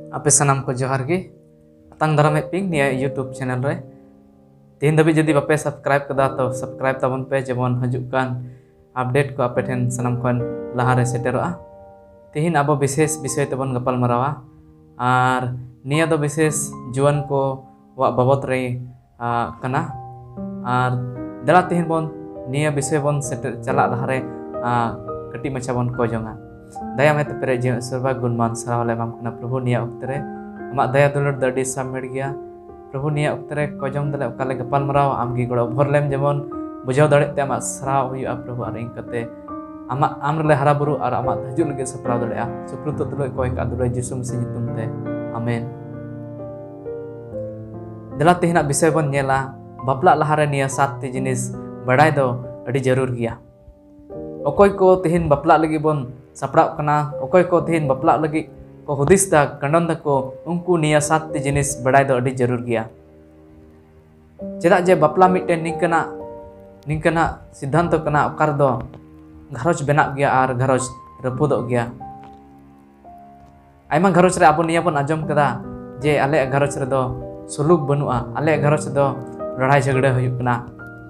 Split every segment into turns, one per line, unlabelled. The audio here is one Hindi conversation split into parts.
Ape sanam ko johar ge atang daram ping niya YouTube channel re tihin dabi jadi bape subscribe kada to subscribe tabon pe jemon hajukan update ko ape ten sanam kon lahare seteroa tihin abo bises bisay tabon gapal marawa ar niya do bises juan ko wa babot re kana ar dala tihin bon niya bisay bon seter chala lahare kati macha bon ko jonga daya में तेरे जीवन सर्वा गुणमान सरावले माम कना प्रभु निया उक्तरे अमा दया दुलर दर्डी सामेड़ गया प्रभु निया उक्तरे कोजम दले उकाले गपाल मराव आमगी गड़ो भरलेम जेमन बुझाव दड़े ते अमा सराव हुई प्रभु और इंकते अमा आमरले हरा बुरु और अमा हजू लगे सपराव दड़े सुप्रुत दुलय कोय का दुलय जिसु मसीह nyutum ते आमेन दला तेहना विषय बन नेला बापला लहारे निया सात जिनिस बड़ाई दो अड़ी जरूर गया ओकोय को तेहिन बापला लगी बन सपड़ा कना ओकोय को तेहिन बापला लगी को हुदिस दा कंडन दा को उनको निया सात जिनिस बड़ाई दो अड़ी जरूर गया चेदा जे बापला मिटे निकना सिद्धांत कना ओकार दो घरोज बेना गया और घरोज रपुदो गया आयमा घरोज रे आबो निया बन आजम कदा जे आले घरोज रे दो सुलुक बनुआ आले घरोज दो लड़ाई झगड़े हुयुक कना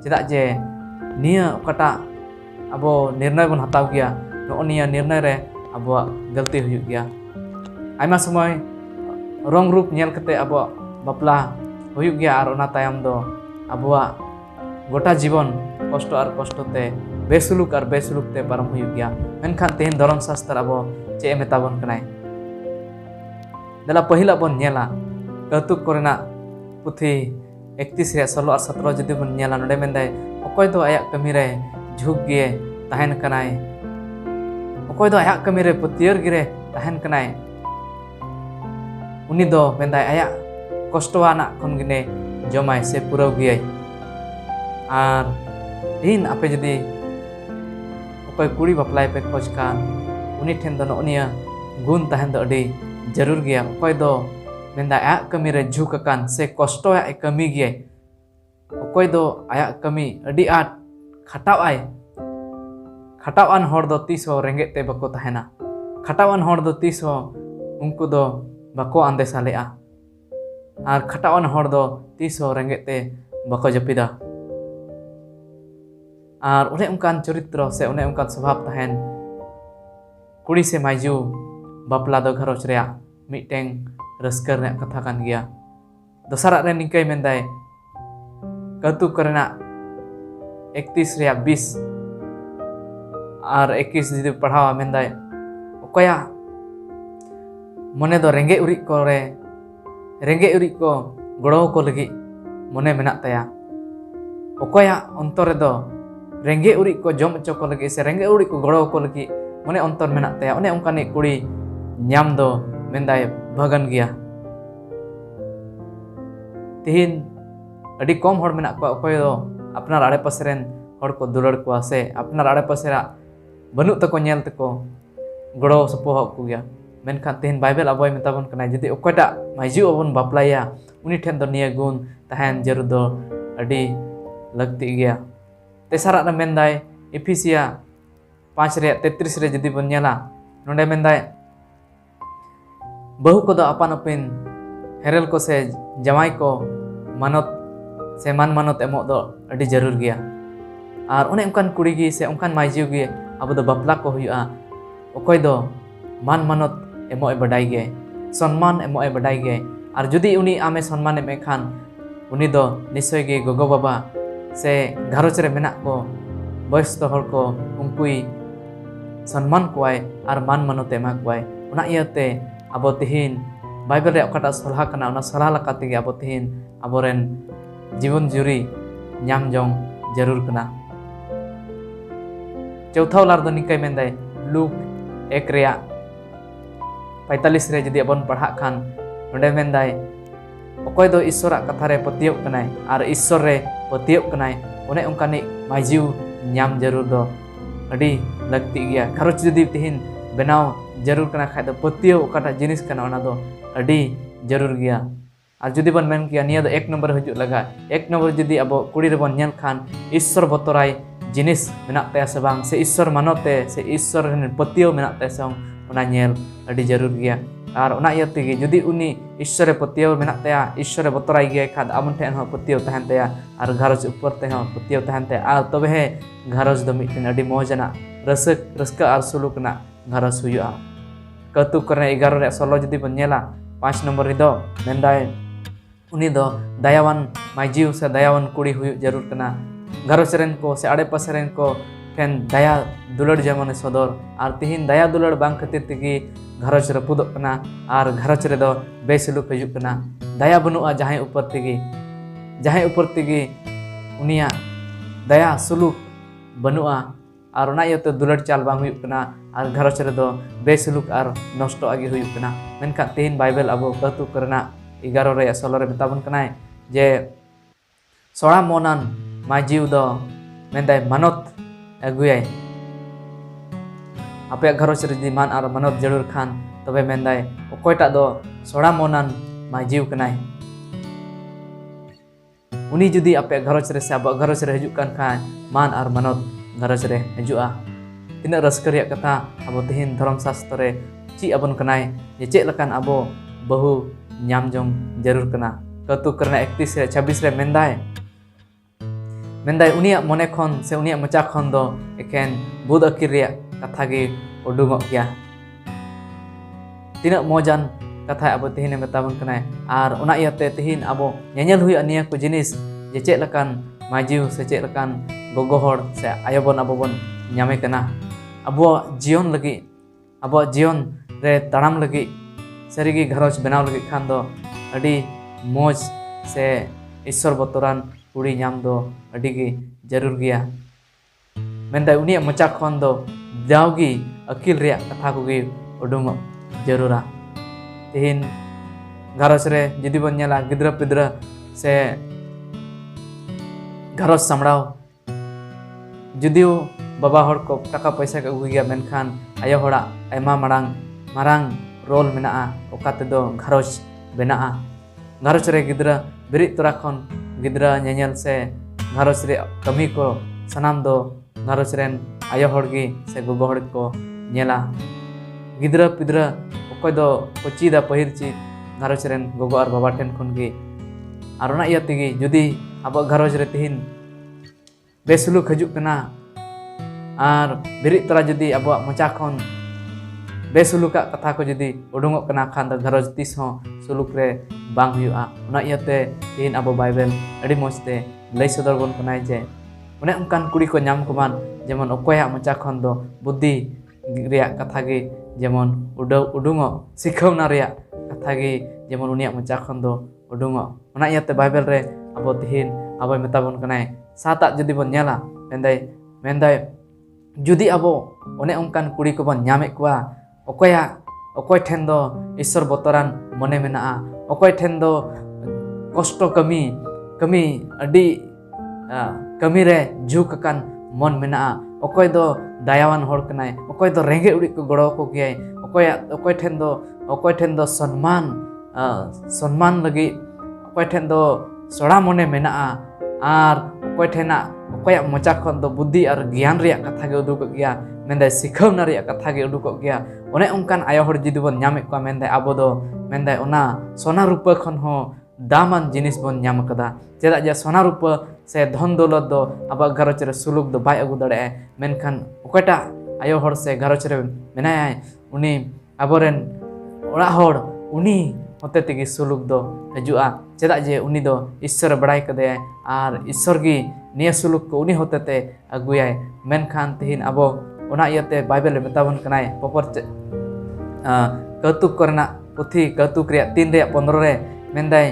चेदा जे निया ओकाटा अब निर्णय बन हताव गया निया निर्णय रे अब गलती हुई गया आयमा समय रंग रूप नेल कते अब बापला हुई गया और ओना तायम दो अब गोटा जीवन कष्ट और कष्ट ते बेसुलुक ते पारम हुई गया मेनखान तेहन धर्म शास्त्र अब चे मेताबन कनाय दला पहिला बन नेला कौतुक कोरेना पुथी 31 रे 16 और 17 जदि बन नेला नडे मेंदाय ओकोय दो आया कमी रे झुक गे तहन कनाय ओकोय दो आया कमी रे पतियर गिरे तहन कनाय उनी दो मेंदाय आया कष्टवाना खन गिने जमाय से पुरव गे आर इन आपे जदि ओकोय कुड़ी बापलाय पे खोज कान उनी ठेन दो नोनिया गुण तहन दो अडी जरूर गया ओकोय दो मेंदाय आया कमी रे झुक कान से कष्ट आया कमी गे ओकोय दो आया कमी अडी आट खटावान हर दो तीस रेंगे ते बको तहना खटावान हर दो तीस उनको दो बको आंदेसा लेआ और खटावान हर दो तीस रेंगे ते बको जपिदा और उन्हें उनकान चरित्र से उन्हें उनकान स्वभाव तहन कुड़ी से माइजू बापला दो घरोच रे मिटेंग रस्कर ने कथा कान गया दोसरा रे निकय मेंदाय कौतुक करना 31 रे 20 और 21 जदि पढ़ावा मेंदाय ओकया मने दो रेंगे उरी को गड़ो को लगी मने मेना तया ओकया अंतर दो रेंगे उरी को जम चो को लगी से रेंगे उरी को गड़ो को लगी मने अंतर मेना तया उन्हें उनकानी कुड़ी न्याम दो मेंदाय भगन गया तिहिन अडी कम हड़ मेना को ओकय दो अपनार आड़े पासेरेन हड़ को दुलड़ को से अपनार आड़े पासेरा बनु तको नेल तको गड़ो सपोह को गया मेनखान तेहन बाइबल अबय मेताबन कना जदि ओकटा माइजू अबन बापलाया उनी ठेन दो निया गुण तहन जरूर दो अडी लगती गया तेसारा रे मेंदाय इफिसिया 5 रे 33 रे जदि बन नेला नोंडे मेंदाय बहु को दो अपन अपन हेरेल को से जमाई को मानत से मान मानत एमो दो अडी जरूर गया और उन्हें उनकान कुड़ी गी से उनकान माइजू गी अब दो बापला को हुआ ओकोय दो मान मानत एमो बडाई गे सम्मान एमो बडाई गे और जुदी उनी आमे सम्मान एमे खान उनी दो निश्चय गे गोगो बाबा से घरोच रे मेना को बयस्क हर को उनकुई सम्मान कोय और मान मानत एमा कोय उना इयते अब तिहिन बाइबल रे ओकाटा सलाह कना उना सलाह लकाते गे अब तिहिन अबोरेन जीवन जुरी ᱧᱟᱢ ᱡᱚᱝ जरूर कना चौथा लार दो निकय मेंदाय लूक 1 रे 45 रे जदि अपन पढ़ा खान नोंडे मेंदाय ओकोय दो ईश्वरा कथा रे पतियव कनाय और ईश्वर रे पतियव कनाय उन्हें उनकानी माइजू ᱧᱟᱢ जरूर दो अडी लगती गया खरोच जदि तिहिन बनाव जरूर कना खाय दो पतियव ओकाटा जिनिस कना ओना दो अडी जरूर गया और जुदी बन मेन किया निया दो 1 नंबर हजू लगा 1 नंबर जुदी अब कुड़ी रे बन नेल खान ईश्वर बतराय जिनिस मेना ते से बांग से ईश्वर मानते से ईश्वर पतियो मेना ते से ओना नेल अडी जरूर गया Ar ona iya tegi judi uni Ishore patiyaw menak taya Ishore botorai gaya khad abon ten ho patiyaw tahan taya ar gharoj upor te ho patiyaw tahan taya ar tobe he gharoj do miten adi mojana raska ar suluk na gharoj huyu'a. Kautuk karena 11 re 16 judi bon nyela 5 nomor rido mendai uni do dayawan majiu se dayawan kuri huyu jarur kena gharoj ren ko se ade pas ren ko fen daya dulad jamane sodor ar tihin daya dulad bang khatir tegi gharoj rapudok kena ar gharoj re do besuluk hijuk kena daya banu'a jahay upor tegi unia daya suluk banu'a ar ona iyote dulad chal bang huyuk kena ar gharoj re do besuluk ar nosto agi huyuk kena menkhan tihin Bible abo kautuk karena 11 re 16 re metabon kanai je sora monan majiu do mendai manot aguyai ape gharoj re di man ar manot jarur khan tobe mendai okoyta do sora monan majiu kanai uni judi ape gharoj re se abo gharoj re hijuk kan khan man ar manot gharoj re hiju'a tina raska reyak kata abo tihin dharam sastra re ci abon kanai je cek lekan abo bahu nyam jong jarur kena kautuk karena 31 re 26 re mendai unia mone khon se unia macha khon do eken bud akir reyak katha ge udungok gya tina mojan katha abo tihin metabon kanai ar ona iate tihin abo nyanyel hui ania ko jinis je cek lekan majiu se cek lekan gogo hor se ayobon abo bon nyame kena abo jion lagi abo jion re taram lagi sarigi gharoj benaw lagi khan do adi moj se Ishor botoran kuri nyam do adi gi jarur gya mendai uni mocha khon do jawgi akil reyak katha ko gi udungok jarura tihin gharoj re judi bon nyala gidra pidra se gharoj samraw judiu baba hor ko taka paisa ko agu gya menkhan ayo hora aima marang rol mena'a okate do gharoj bena'a gharoj re gidra berit tora khon gidra nyanyel se gharoj re kami ko sanam do gharoj ren ayo hor gi se gogo hor ko nyela gidra pidra okoy do ko chida pahir chi gharoj ren gogo ar baba ten khon gi ar ona iya tegi judi abo gharoj re tihin besuluk hijuk kena ar berit tora judi abo mocha khon besulukak katha ko judi udungok kena khan da gharoj tis ho suluk re bang huyu'a ona iate tihin abo Bible adi mojte lay sodor bon kanai je one onkan kuri ko nyam kuman jemon okoyak mocha khon do buddhi reyak katha ge jemon udungok sikhawna reyak katha ge jemon uniak mocha khon do udungok ona iate Bible re abo tihin abo metabon kanai satak judi bon nyala mendai judi abo one onkan kuri ko bon nyamek kwa okoy ten do Ishor botoran mone mena'a okoy ten do kosto kami adi kami re juk akan mon mena'a okoy do dayawan hor kanai okoy do renge udik ko goro ko giyai okoy ten do sonman lagi okoy ten do sora mone mena'a ar okoyak mocha khon do buddhi ar gyan reyak katha ge udukok gya mendai sikhawna reyak katha ge udukok gya one onkan ayo hor judi bon nyamek kwa mendai abo do mendai ona sona rupa khon ho daman jinis bon nyam kada chedak je sona rupa se dhon dौलत do aba gharoj re suluk do bai agu dare menkhan okata ayo hor se gharoj re menai uni aboren ora hor uni hote tegi suluk do hiju'a chedak je uni do Ishor badai kade ar Ishor gi niya suluk ko uni hote te aguyai menkhan tihin abo ona iate Bible re metabon kanai popor kautuk korna puthi kautuk reyak 3 reyak 15 re mendai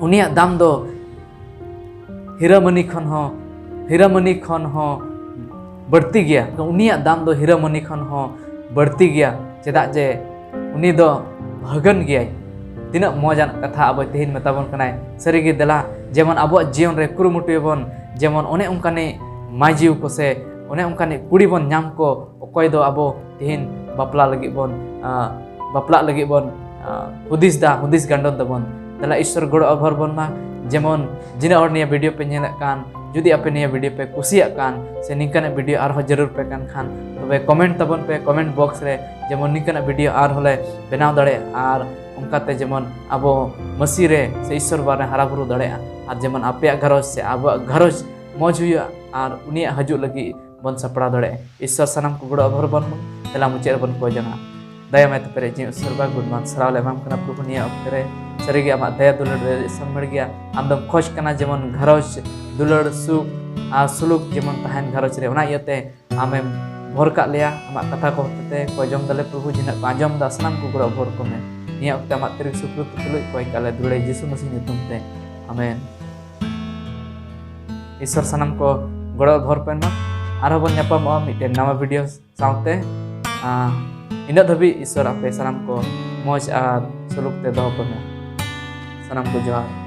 uniak dam do hiramani khon ho बढ़ती गया तो उनिया दाम दो हीरामणि खन हो बढ़ती गया चेदा जे उनी दो भगन गया तीना मजान कथा अब तेहन मेताबन कनाय सरीगे देला जेमन अब जीवन रे कुरुमुटुबन जेमन ओने उनकाने माजिउ को से ओने उनकाने कुड़ी बन नाम को ओकय दो अब तेहन बापला लगी बन हुदिस गांडन दबन दला ईश्वर गड़ अभर बन मा जेमन जिना और निया वीडियो पे नेल कान जुदी आपे निया वीडियो पे कुसिया कान से निकाना वीडियो आर हो जरूर पे कान खान तबे कमेंट तबन पे कमेंट बॉक्स रे जेमन निकाना वीडियो आर होले बनाव दड़े आर उनकाते जेमन आबो मसी रे से ईश्वर बारे हरा बुरु दड़े आर जेमन आपे घरोज से आबो घरोज मौज हुआ आर उनिया हजू लगी बन सपड़ा दड़े ईश्वर सनम को गुड़ अभर बन तेला मुचे बन को जना दया में पेरे जी सर्वा गुडमान सरावले माम कना प्रभु निया पेरे सरीगे आमा दया दुलड़ रे समड़ गया आमदम खोज कना जेमन घरोज दुलड़ सुख आ सुलुक जेमन तहन घरोज रे ओना इयते आमेम भोर का लिया आमा कथा को होते को जम दले प्रभु जिना आजम दा सनम को गुड़ भोर को में निया उक्ता मा तिरिक सुप्रुत तुलुई कोई काले दुलड़े यीशु मसीह नुतुम ते आमेन ईश्वर सनम को गुड़ भोर पेन मा आरो बन ᱧᱟᱯᱟᱢ मिटे नवा वीडियो साउते इन धबी ईश्वर आपे सनम को मौज और सुलुक ते दो पे सनम को जोहार।